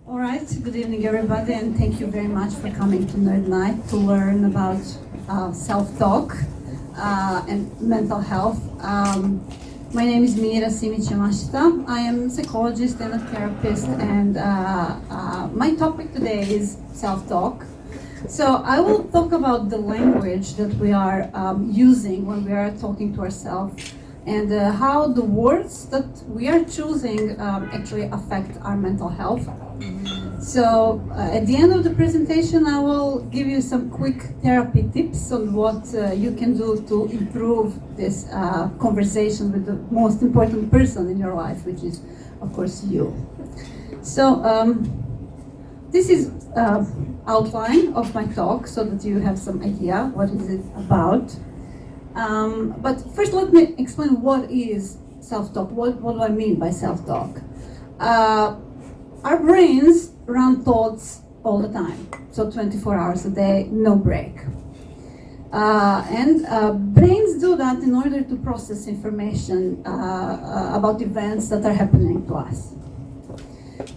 All right, good evening everybody, and thank you very much for coming to Nerd Night to learn about self-talk and mental health. My name is Mira Simic-Yamashita. I am a psychologist and a therapist, and my topic today is self-talk. So I will talk about the language that we are using when we are talking to ourselves, and how the words that we are choosing actually affect our mental health. So at the end of the presentation, I will give you some quick therapy tips on what you can do to improve this conversation with the most important person in your life, which is, of course, you. So this is outline of my talk, so that you have some idea what is it about. But first, let me explain what is self-talk. What do I mean by self-talk? Our brains run thoughts all the time, so 24 hours a day, no break. And brains do that in order to process information about events that are happening to us.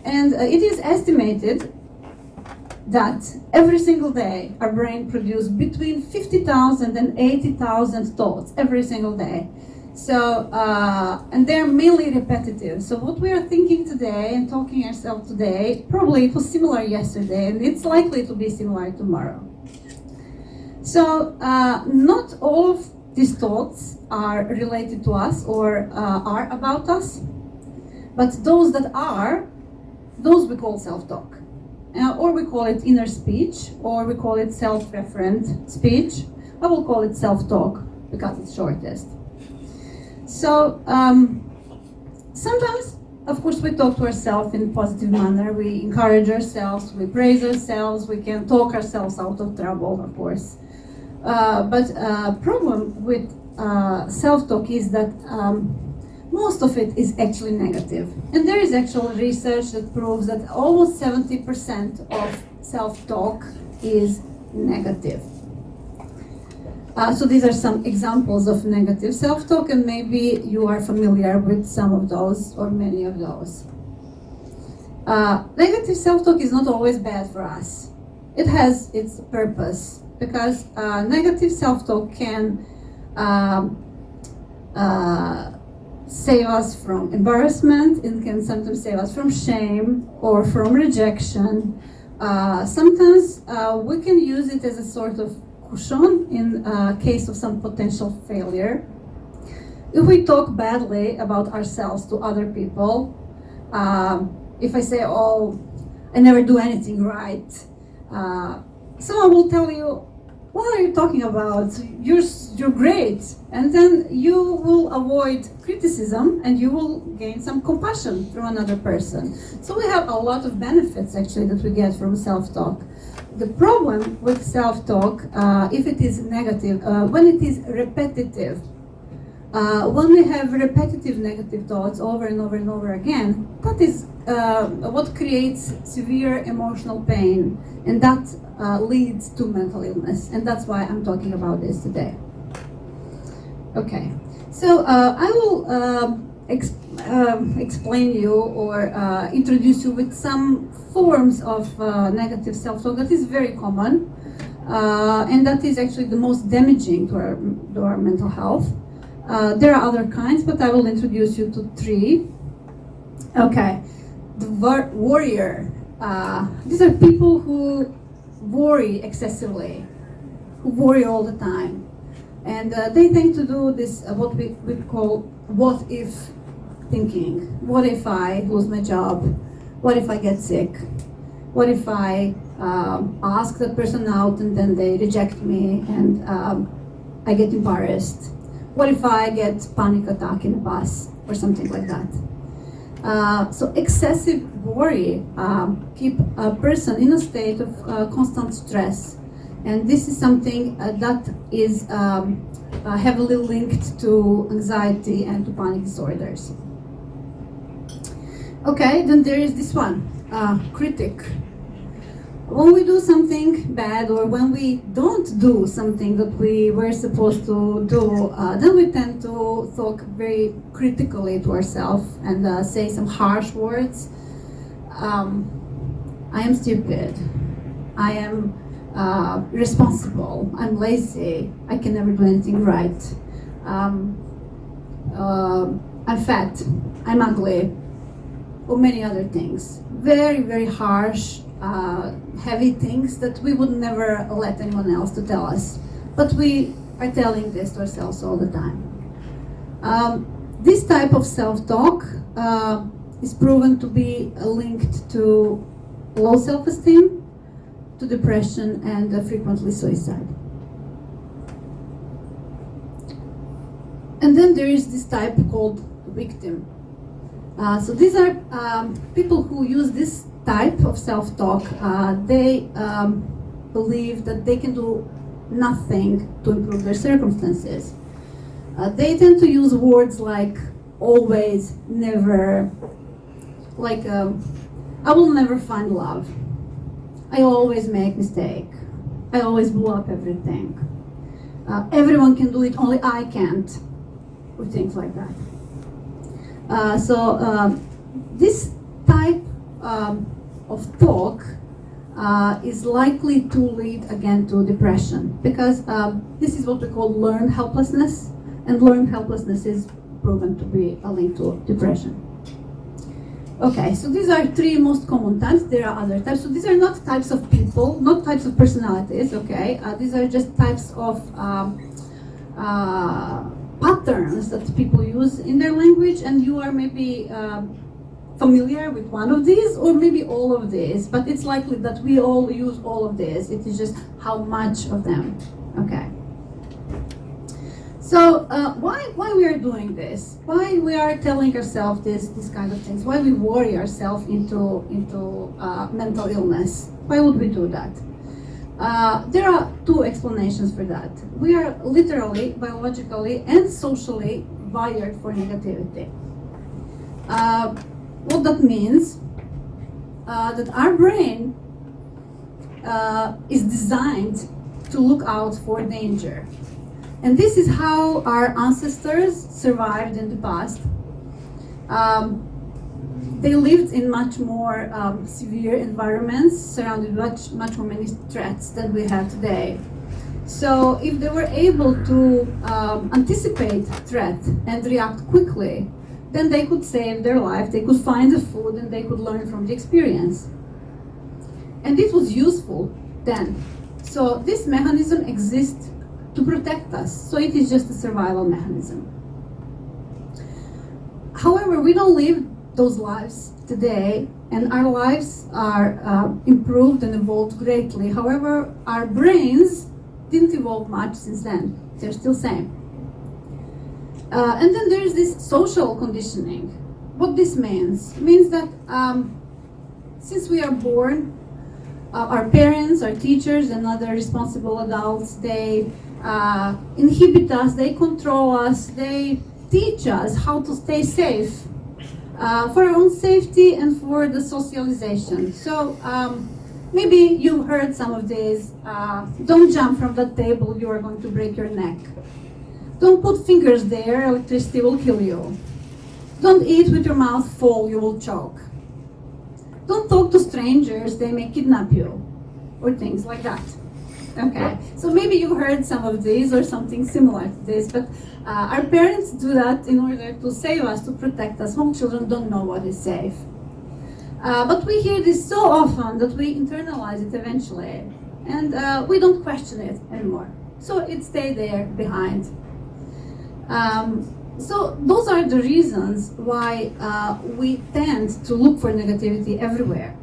And it is estimated that every single day our brain produces between 50,000 and 80,000 thoughts every single day. So, and they're mainly repetitive. So what we are thinking today and talking ourselves today, probably it was similar yesterday, and it's likely to be similar tomorrow. So not all of these thoughts are related to us or are about us, but those that are, those we call self-talk. Or we call it inner speech, or we call it self-referent speech. I will call it self-talk because it's shortest. So sometimes, of course, we talk to ourselves in a positive manner. We encourage ourselves, we praise ourselves, we can talk ourselves out of trouble, of course. But problem with self-talk is that most of it is actually negative. And there is actual research that proves that almost 70% of self-talk is negative. So these are some examples of negative self-talk, and maybe you are familiar with some of those or many of those. Negative self-talk is not always bad for us. It has its purpose, because negative self-talk can save us from embarrassment. It can sometimes save us from shame or from rejection. Sometimes we can use it as a sort of cushion in case of some potential failure. If we talk badly about ourselves to other people, if I say, oh, I never do anything right, someone will tell you, what are you talking about? You're great. And then you will avoid criticism and you will gain some compassion from another person. So we have a lot of benefits actually that we get from self-talk. The problem with self-talk, if it is negative, when it is repetitive, when we have repetitive negative thoughts over and over and over again, that is what creates severe emotional pain, and that leads to mental illness, and that's why I'm talking about this today. Okay, so I will explain you or introduce you with some forms of negative self-talk that is very common, and that is actually the most damaging to our mental health. There are other kinds, but I will introduce you to three. Okay, the worrier. These are people who worry excessively, who worry all the time. And they tend to do this, what we call what if thinking. What if I lose my job? What if I get sick? What if I ask that person out and then they reject me and I get embarrassed? What if I get panic attack in a bus or something like that? So excessive worry keep a person in a state of constant stress. And this is something that is heavily linked to anxiety and to panic disorders. Okay, then there is this one, critic. When we do something bad or when we don't do something that we were supposed to do, then we tend to talk very critically to ourselves and say some harsh words. I am stupid, I am responsible, I'm lazy, I can never do anything right, I'm fat, I'm ugly, or many other things. Very, very harsh, heavy things that we would never let anyone else to tell us. But we are telling this to ourselves all the time. This type of self-talk is proven to be linked to low self-esteem, to depression, and frequently suicide. And then there is this type called victim. So these are people who use this type of self-talk. They believe that they can do nothing to improve their circumstances. They tend to use words like always, never, like I will never find love, I always make mistake, I always blow up everything, everyone can do it, only I can't, or things like that. So this type of talk is likely to lead again to depression, because this is what we call learned helplessness, and learned helplessness is proven to be a link to depression. Okay, so these are three most common types. There are other types. So these are not types of people, not types of personalities, okay? These are just types of patterns that people use in their language, and you are maybe familiar with one of these, or maybe all of these, but it's likely that we all use all of these. It is just how much of them, okay? So why we are doing this? Why we are telling ourselves these kind of things? Why we worry ourselves into mental illness? Why would we do that? There are two explanations for that. We are literally, biologically, and socially wired for negativity. What that means, that our brain is designed to look out for danger. And this is how our ancestors survived in the past. They lived in much more severe environments, surrounded with much more many threats than we have today. So if they were able to anticipate threat and react quickly, then they could save their life, they could find the food, and they could learn from the experience. And this was useful then. So this mechanism exists to protect us. So it is just a survival mechanism. However, we don't live those lives today, and our lives are improved and evolved greatly. However, our brains didn't evolve much since then. They're still same. And then there is this social conditioning. What this means that since we are born, our parents, our teachers, and other responsible adults, they inhibit us, they control us, they teach us how to stay safe for our own safety and for the socialization. So maybe you've heard some of these. Don't jump from that table, you are going to break your neck. Don't put fingers there, electricity will kill you. Don't eat with your mouth full, you will choke. Don't talk to strangers, they may kidnap you, or things like that. Okay, so maybe you've heard some of these or something similar to this, but our parents do that in order to save us, to protect us. Small children don't know what is safe. But we hear this so often that we internalize it eventually, and we don't question it anymore. So it stays there behind. So those are the reasons why we tend to look for negativity everywhere.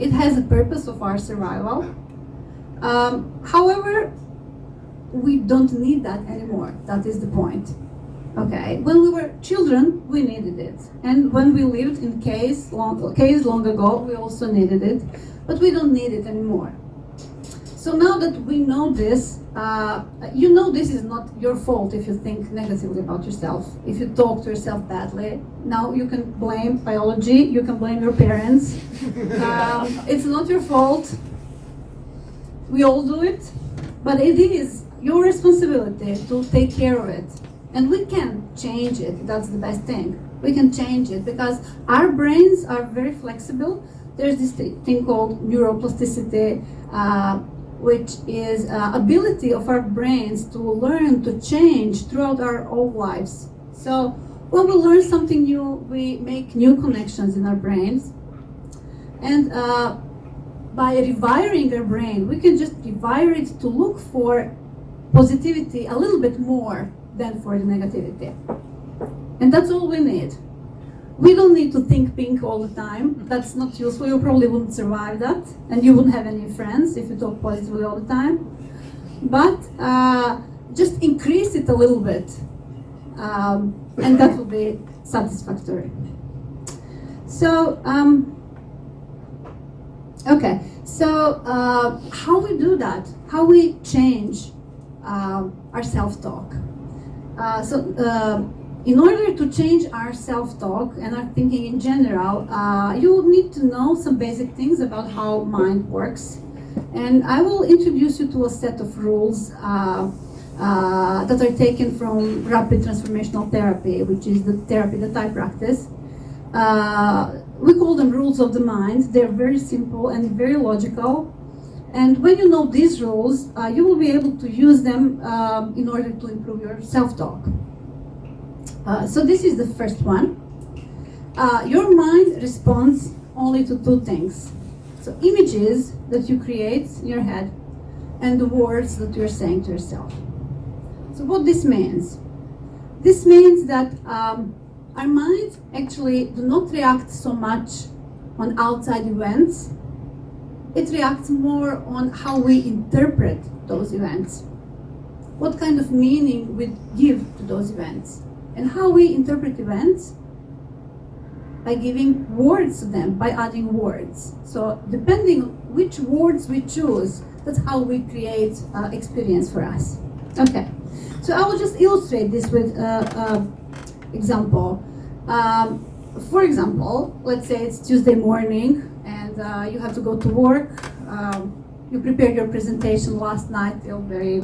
It has a purpose of our survival. However, we don't need that anymore. That is the point. Okay, when we were children, we needed it. And when we lived in caves long ago, we also needed it. But we don't need it anymore. So now that we know this, you know this is not your fault if you think negatively about yourself, if you talk to yourself badly. Now you can blame biology, you can blame your parents. It's not your fault. We all do it, but it is your responsibility to take care of it. And we can change it, that's the best thing. We can change it because our brains are very flexible. there's this thing called neuroplasticity, which is ability of our brains to learn, to change throughout our whole lives. So when we learn something new, we make new connections in our brains. And by rewiring our brain, we can just rewire it to look for positivity a little bit more than for the negativity. And that's all we need. We don't need to think pink all the time. That's not useful. You probably wouldn't survive that. And you wouldn't have any friends if you talk positively all the time. But just increase it a little bit. And that will be satisfactory. So, okay. So, how we do that? How we change our self-talk? In order to change our self-talk and our thinking in general, you will need to know some basic things about how mind works. And I will introduce you to a set of rules that are taken from rapid transformational therapy, which is the therapy that I practice. We call them rules of the mind. They're very simple and very logical. And when you know these rules, you will be able to use them in order to improve your self-talk. So this is the first one. Your mind responds only to two things. So images that you create in your head and the words that you're saying to yourself. So what this means? This means that our minds actually do not react so much on outside events. It reacts more on how we interpret those events. What kind of meaning we give to those events. And how we interpret events? By giving words to them, by adding words. So depending on which words we choose, that's how we create experience for us. Okay, so I will just illustrate this with example. For example, let's say it's Tuesday morning and you have to go to work. You prepared your presentation last night till very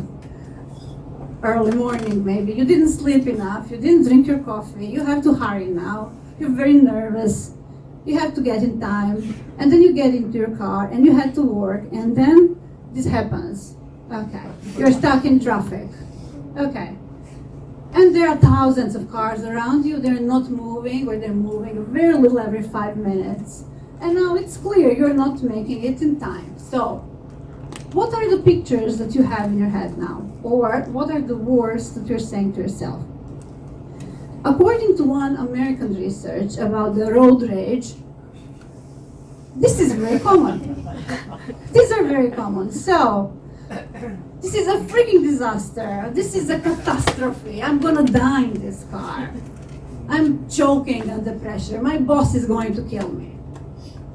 early morning maybe. You didn't sleep enough, you didn't drink your coffee, you have to hurry now. You're very nervous, you have to get in time, and then you get into your car and you head to work, and then this happens. Okay, you're stuck in traffic. Okay, and there are thousands of cars around you, they're not moving, or they're moving very little every 5 minutes. And now it's clear you're not making it in time. So, what are the pictures that you have in your head now? Or what are the words that you're saying to yourself? According to one American research about the road rage, this is very common. These are very common. So, this is a freaking disaster. This is a catastrophe. I'm gonna die in this car. I'm choking under pressure. My boss is going to kill me.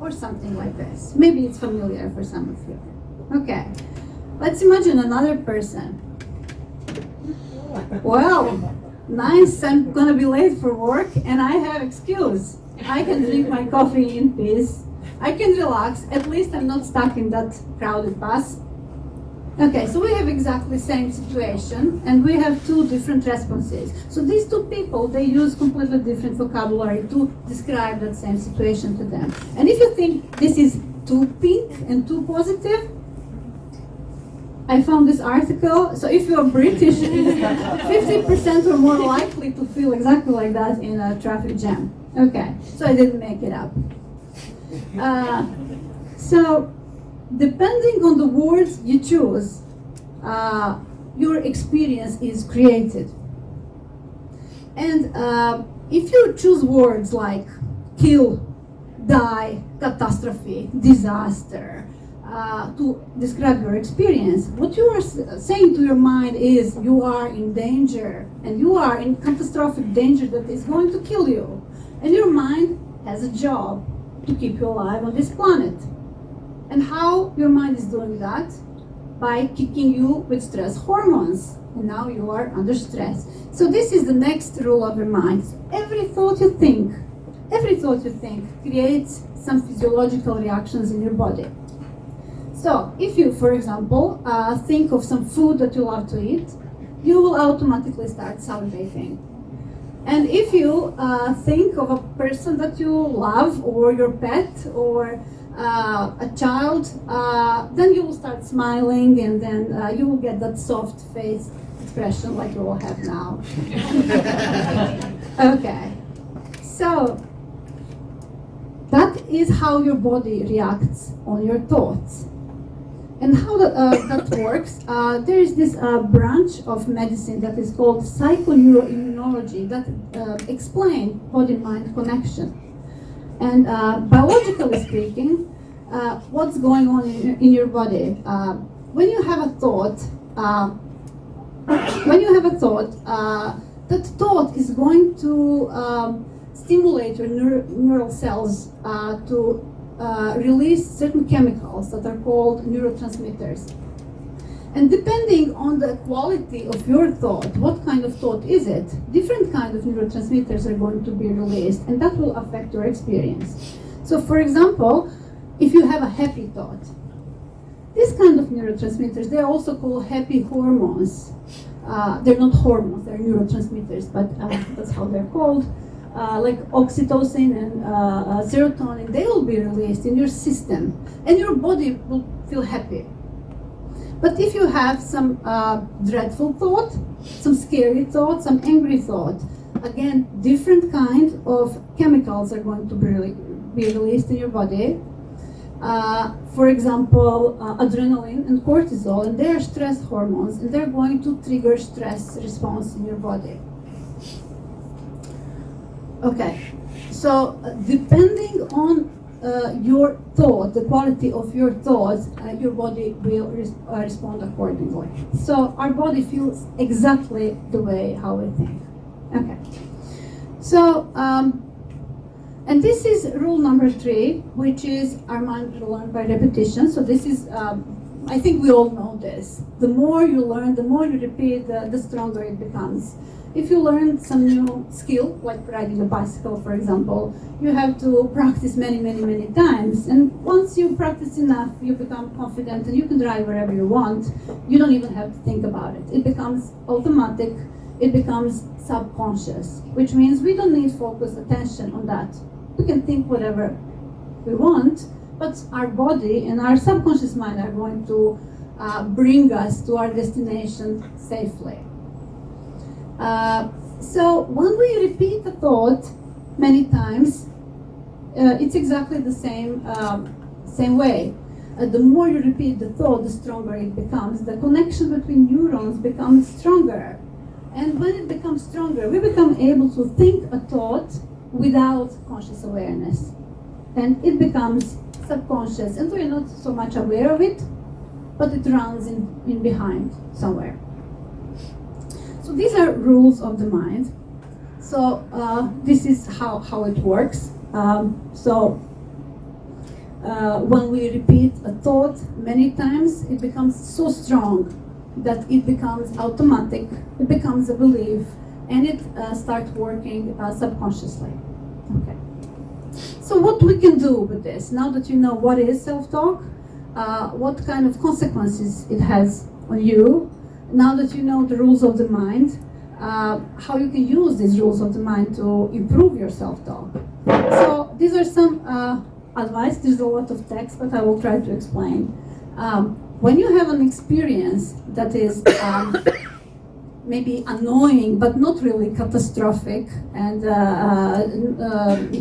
Or something like this. Maybe it's familiar for some of you. Okay, let's imagine another person. Well, nice, I'm gonna be late for work and I have excuse. I can drink my coffee in peace. I can relax, at least I'm not stuck in that crowded bus. Okay, so we have exactly the same situation and we have two different responses. So these two people, they use completely different vocabulary to describe that same situation to them. And if you think this is too pink and too positive, I found this article. So if you're British, 50% are more likely to feel exactly like that in a traffic jam. Okay, so I didn't make it up. So depending on the words you choose, your experience is created. And if you choose words like kill, die, catastrophe, disaster, to describe your experience, what you are saying to your mind is you are in danger, and you are in catastrophic danger that is going to kill you. And your mind has a job to keep you alive on this planet. And how your mind is doing that? By kicking you with stress hormones. And now you are under stress. So this is the next rule of your mind. Every thought you think creates some physiological reactions in your body. So if you, for example, think of some food that you love to eat, you will automatically start salivating. And if you think of a person that you love, or your pet, or a child, then you will start smiling, and then you will get that soft face expression like you will have now. Okay, so that is how your body reacts on your thoughts. And how that works, there is this branch of medicine that is called psychoneuroimmunology that explains body-mind connection. And biologically speaking, what's going on in your body? When you have a thought, that thought is going to stimulate your neural cells to release certain chemicals that are called neurotransmitters. And depending on the quality of your thought, what kind of thought is it, different kinds of neurotransmitters are going to be released, and that will affect your experience. So for example, if you have a happy thought, these kind of neurotransmitters, they're also called happy hormones. They're not hormones, they're neurotransmitters, but that's how they're called. Like oxytocin and serotonin, they will be released in your system, and your body will feel happy. But if you have some dreadful thought, some scary thought, some angry thought, again, different kind of chemicals are going to be released in your body. For example, adrenaline and cortisol, and they are stress hormones, and they're going to trigger stress response in your body. Okay, so depending on your thought, the quality of your thoughts, your body will respond accordingly. So our body feels exactly the way how we think. Okay, so and this is rule number 3, which is our mind will learn by repetition. So this is, I think we all know this. The more you learn, the more you repeat, the stronger it becomes. If you learn some new skill, like riding a bicycle, for example, you have to practice many, many, many times. And once you practice enough, you become confident and you can drive wherever you want. You don't even have to think about it. It becomes automatic. It becomes subconscious, which means we don't need focused attention on that. We can think whatever we want, but our body and our subconscious mind are going to bring us to our destination safely. So when we repeat a thought many times, it's exactly the same way. The more you repeat the thought, the stronger it becomes. The connection between neurons becomes stronger. And when it becomes stronger, we become able to think a thought without conscious awareness. And it becomes subconscious, and we're not so much aware of it, but it runs in behind somewhere. So these are rules of the mind. So this is how it works. When we repeat a thought many times, it becomes so strong that it becomes automatic, it becomes a belief, and it starts working subconsciously. Okay. So what we can do with this, now that you know what is self-talk, what kind of consequences it has on you, now that you know the rules of the mind, how you can use these rules of the mind to improve your self-talk. So these are some advice. There's a lot of text, but I will try to explain. When you have an experience that is maybe annoying, but not really catastrophic and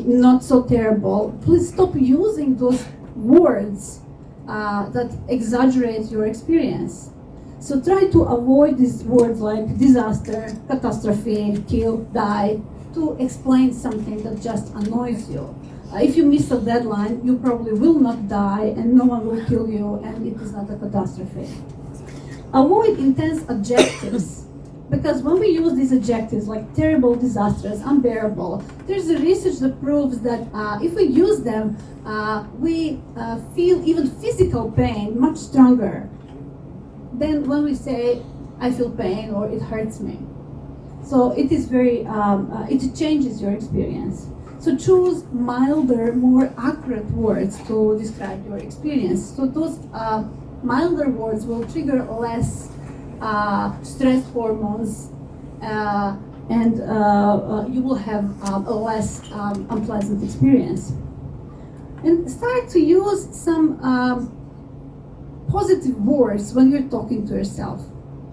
not so terrible, please stop using those words that exaggerate your experience. So try to avoid these words like disaster, catastrophe, kill, die, to explain something that just annoys you. If you miss a deadline, you probably will not die and no one will kill you and it is not a catastrophe. Avoid intense adjectives, because when we use these adjectives like terrible, disastrous, unbearable, there's a research that proves that if we use them, we feel even physical pain much stronger than when we say, I feel pain or it hurts me. So it is very, it changes your experience. So choose milder, more accurate words to describe your experience. So those milder words will trigger less stress hormones and you will have a less unpleasant experience. And start to use some positive words when you're talking to yourself.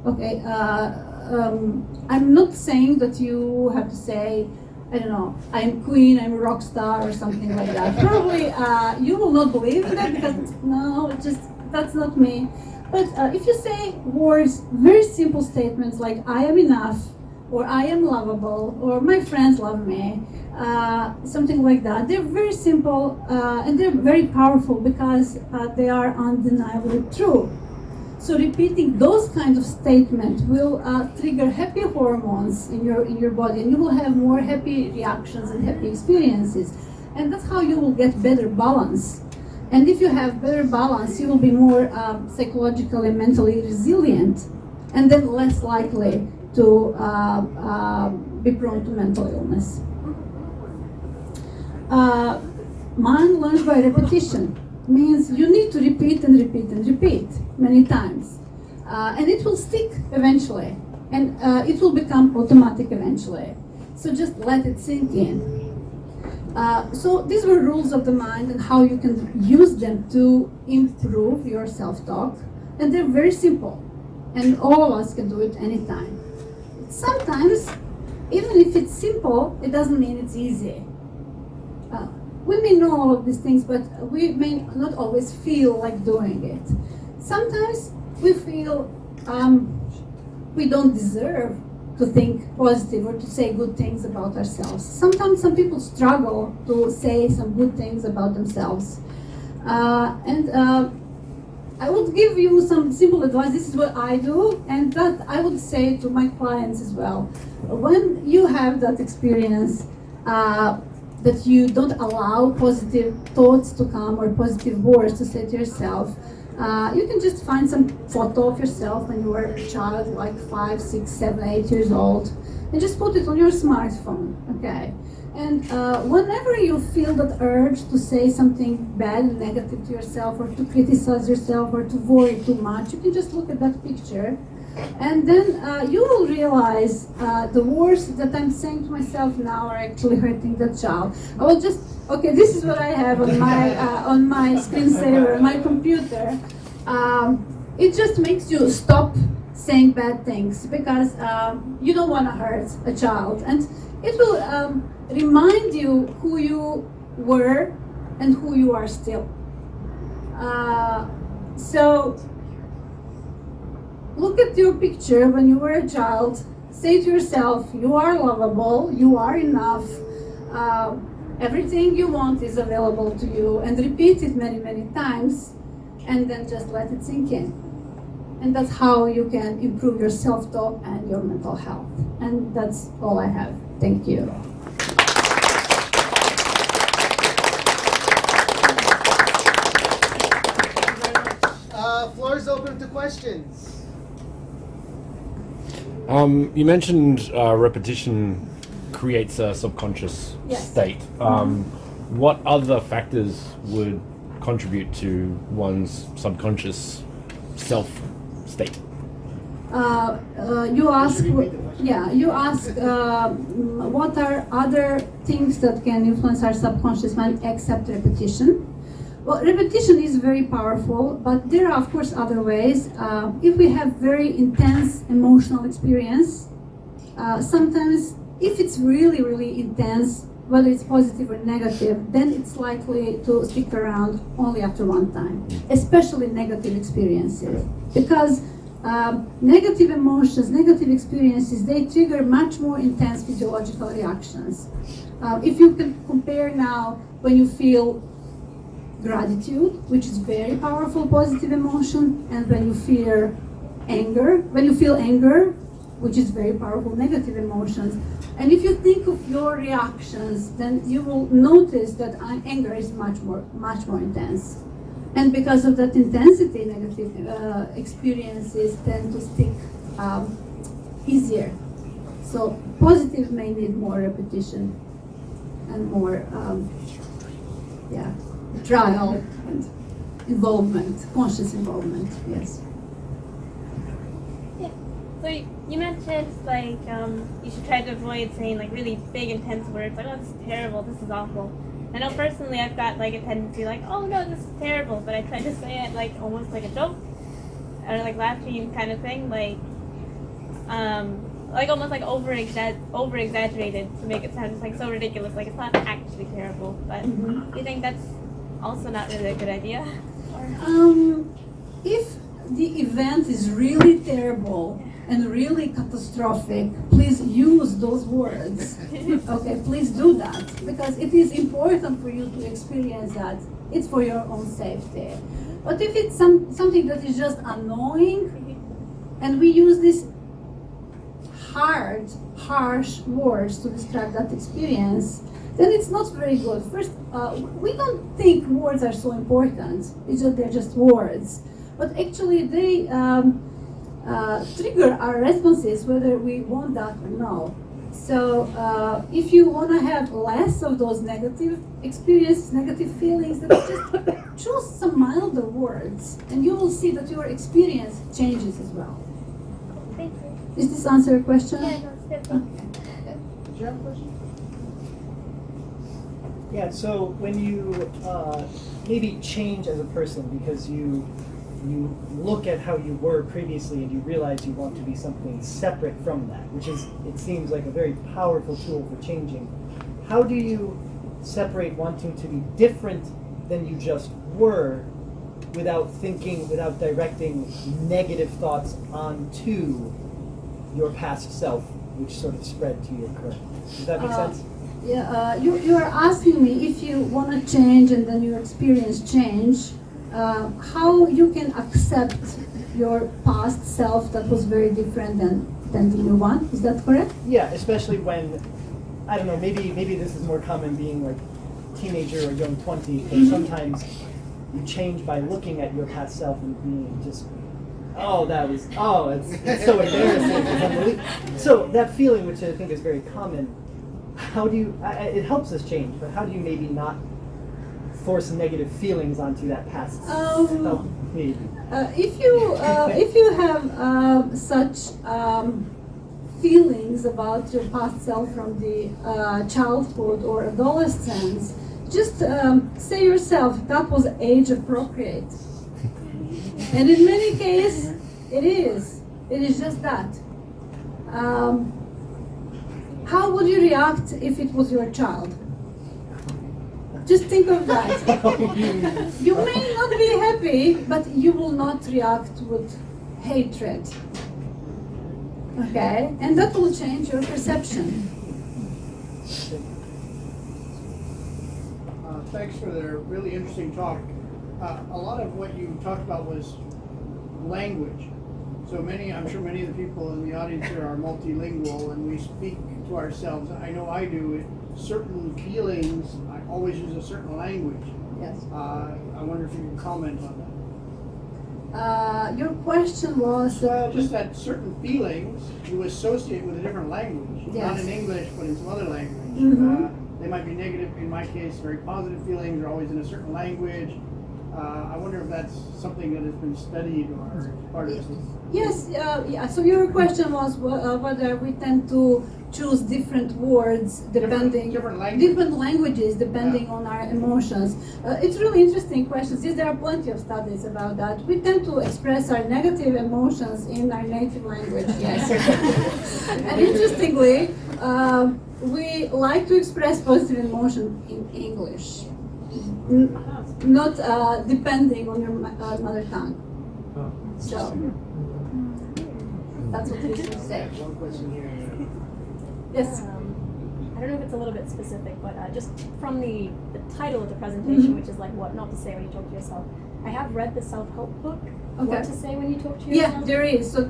Okay, I'm not saying that you have to say, I don't know, I'm queen, I'm a rock star, or something like that. Probably you will not believe in that because no, that's not me. But if you say words, very simple statements like I am enough, or I am lovable, or my friends love me, something like that. They're very simple and they're very powerful because they are undeniably true. So repeating those kinds of statements will trigger happy hormones in your body, and you will have more happy reactions and happy experiences. And that's how you will get better balance. And if you have better balance, you will be more psychologically and mentally resilient, and then less likely to be prone to mental illness. Mind learns by repetition. Means you need to repeat and repeat and repeat many times. And it will stick eventually. And it will become automatic eventually. So just let it sink in. So these were rules of the mind and how you can use them to improve your self-talk. And they're very simple. And all of us can do it anytime. Sometimes, even if it's simple, it doesn't mean it's easy. We may know all of these things, but we may not always feel like doing it. Sometimes we feel we don't deserve to think positive or to say good things about ourselves. Sometimes some people struggle to say some good things about themselves. I would give you some simple advice. This is what I do, and that I would say to my clients as well. When you have that experience, that you don't allow positive thoughts to come or positive words to say to yourself, you can just find some photo of yourself when you were a child, like 5, 6, 7, 8 years old, and just put it on your smartphone, okay? And whenever you feel that urge to say something bad and negative to yourself, or to criticize yourself, or to worry too much, you can just look at that picture. And then you will realize the words that I'm saying to myself now are actually hurting the child. I will just, okay, this is what I have on my screensaver, on my computer. It just makes you stop saying bad things because you don't want to hurt a child. And it will remind you who you were and who you are still. So look at your picture when you were a child. Say to yourself, you are lovable, you are enough, everything you want is available to you, and repeat it many, many times, and then just let it sink in. And that's how you can improve your self-talk and your mental health. And that's all I have. Thank you. Floor is open to questions. You mentioned repetition creates a subconscious state. What other factors would contribute to one's subconscious self state? You ask what are other things that can influence our subconscious mind except repetition? Well, repetition is very powerful, but there are, of course, other ways. If we have very intense emotional experience, sometimes if it's really, really intense, whether it's positive or negative, then it's likely to stick around only after one time, especially negative experiences. Because negative emotions, negative experiences, they trigger much more intense physiological reactions. If you can compare now when you feel gratitude, which is very powerful positive emotion, and when you feel anger, which is very powerful negative emotions. And if you think of your reactions, then you will notice that anger is much more intense. And because of that intensity, negative experiences tend to stick easier. So positive may need more repetition and more trial and involvement, conscious involvement, yes. Yeah. So you mentioned you should try to avoid saying like really big intense words like, oh, this is terrible, this is awful. I know personally I've got like a tendency like, oh no, this is terrible, but I try to say it like almost like a joke or like laughing kind of thing, like almost like over exaggerated to make it sound like so ridiculous, like it's not actually terrible. But do you think that's also not really a good idea? If the event is really terrible and really catastrophic, please use those words. Okay, please do that, because it is important for you to experience that. It's for your own safety. But if it's something that is just annoying, and we use these harsh words to describe that experience, then it's not very good. First, we don't think words are so important. It's just they're just words. But actually, they trigger our responses whether we want that or no. So if you want to have less of those negative experiences, negative feelings, then just choose some milder words, and you will see that your experience changes as well. Thank you. Does this answer your question? Yeah, no, it's good. Thank you. Did you have a question? Yeah, so when you maybe change as a person because you look at how you were previously and you realize you want to be something separate from that, which is, it seems like a very powerful tool for changing. How do you separate wanting to be different than you just were without thinking, without directing negative thoughts onto your past self, which sort of spread to your current? Does that make sense? Yeah, you are asking me if you want to change and then your experience change, how you can accept your past self that was very different than the new one. Is that correct? Yeah, especially when, I don't know, maybe this is more common being like teenager or young 20, but sometimes you change by looking at your past self and being just, it's so embarrassing. It's unbelievable. So that feeling, which I think is very common, how do you, it helps us change, but how do you maybe not force negative feelings onto that past self? Maybe. If you have such feelings about your past self from the childhood or adolescence, just say yourself that was age appropriate. And in many cases, it is. It is just that. How would you react if it was your child? Just think of that. You may not be happy, but you will not react with hatred. Okay? And that will change your perception. Thanks for the really interesting talk. A lot of what you talked about was language. So I'm sure many of the people in the audience here are multilingual, and we speak to ourselves. I know I do. Certain feelings, I always use a certain language. Yes. I wonder if you can comment on that. Your question was... just that certain feelings you associate with a different language. Yes. Not in English, but in some other language. Mm-hmm. They might be negative, in my case, very positive feelings are always in a certain language. I wonder if that's something that has been studied or part of this. Yes, yeah. So your question was whether we tend to choose different words depending different languages depending on our emotions. It's really interesting questions. Yes, there are plenty of studies about that. We tend to express our negative emotions in our native language. Yes, and interestingly, we like to express positive emotion in English, not depending on your mother tongue. So that's what we should say. One question here. Yes. I don't know if it's a little bit specific, but just from the title of the presentation, which is like what not to say when you talk to yourself. I have read the self-help book, What to Say When You Talk to Yourself. Yeah, there is. So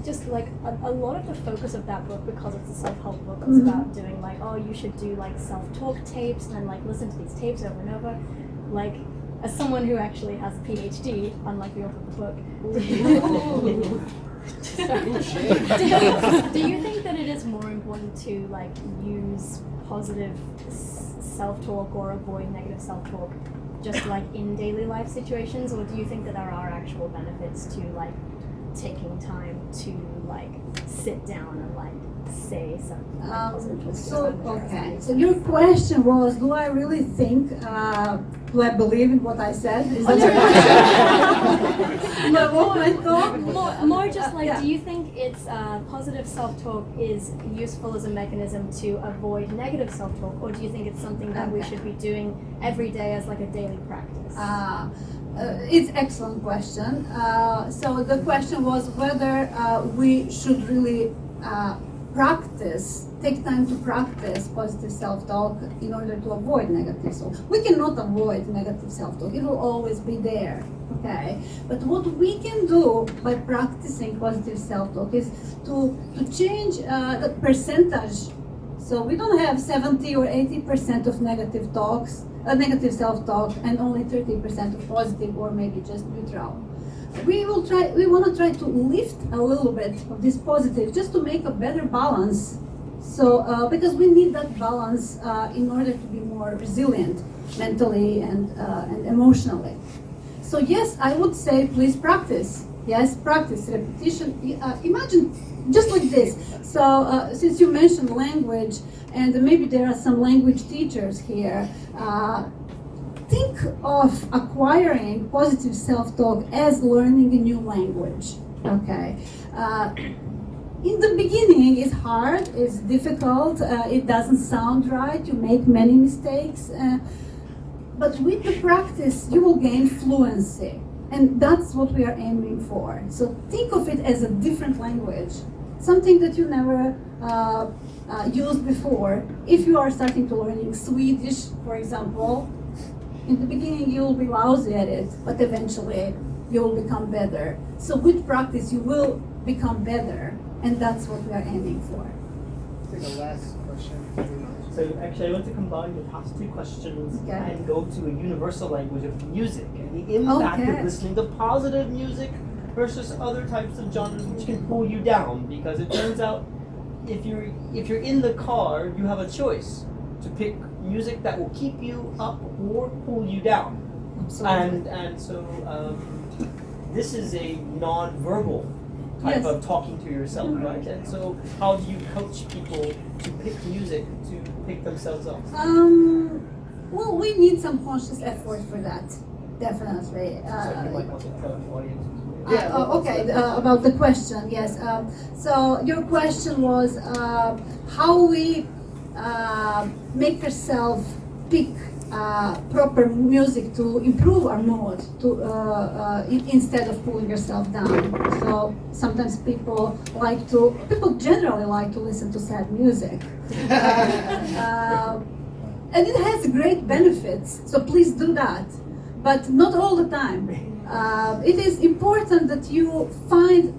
Just like a lot of the focus of that book, because it's a self-help book, was about doing like, you should do like self-talk tapes and then like listen to these tapes over and over. Like, as someone who actually has a PhD, unlike the author of the book, do you think that it is more important to like use positive self-talk or avoid negative self-talk just like in daily life situations, or do you think that there are actual benefits to like taking time to like sit down and like say something like positive towards So, yourself? okay. So your question was, do I really think, do I believe in what I said? Is that your question? No, what I thought? More just like, Yeah. do you think it's positive self-talk is useful as a mechanism to avoid negative self-talk, or do you think it's something that we Okay. should be doing every day as like a daily practice? It's excellent question. So the question was whether we should really take time to practice positive self-talk in order to avoid negative self-talk. We cannot avoid negative self-talk. It will always be there, okay? But what we can do by practicing positive self-talk is to change the percentage. So we don't have 70 or 80% of negative negative self-talk and only 30% of positive or maybe just neutral. We want to try to lift a little bit of this positive just to make a better balance. So, because we need that balance in order to be more resilient mentally and emotionally. So yes, I would say please practice. Yes, practice, repetition. Imagine just like this. So since you mentioned language, and maybe there are some language teachers here, think of acquiring positive self-talk as learning a new language, okay? In the beginning, it's hard, it's difficult, it doesn't sound right, you make many mistakes, but with the practice, you will gain fluency, and that's what we are aiming for. So think of it as a different language, something that you never used before. If you are starting to learning Swedish, for example, in the beginning you will be lousy at it, but eventually you will become better. So with practice you will become better, and that's what we are aiming for. Take a last question. So actually I want to combine the past two questions Okay. and go to a universal language of music and the impact Okay. of listening to positive music versus other types of genres which can pull you down, because it turns out if you're in the car, you have a choice to pick music that will keep you up or pull you down. Absolutely. And so this is a non-verbal type Yes. of talking to yourself, right? And so how do you coach people to pick music to pick themselves up? Well, we need some conscious effort for that, definitely. So you might want to tell the audience. Okay, about the question, yes. So your question was how we make ourselves pick proper music to improve our mood, instead of pulling yourself down. So sometimes people generally like to listen to sad music. And it has great benefits, so please do that, but not all the time. It is important that you find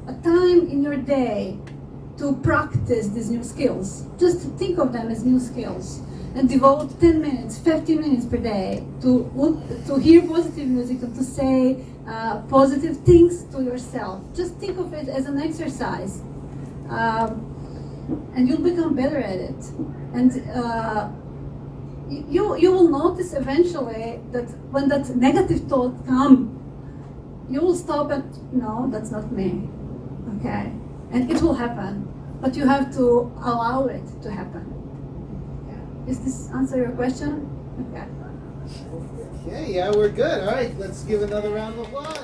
a time in your day to practice these new skills. Just think of them as new skills and devote 10 minutes, 15 minutes per day to hear positive music and to say positive things to yourself. Just think of it as an exercise, and you'll become better at it. And you will notice eventually that when that negative thought comes, you will stop and, no, that's not me, okay? And it will happen, but you have to allow it to happen. Yeah. Does this answer your question? Okay. Okay, yeah, we're good. All right, let's give another round of applause.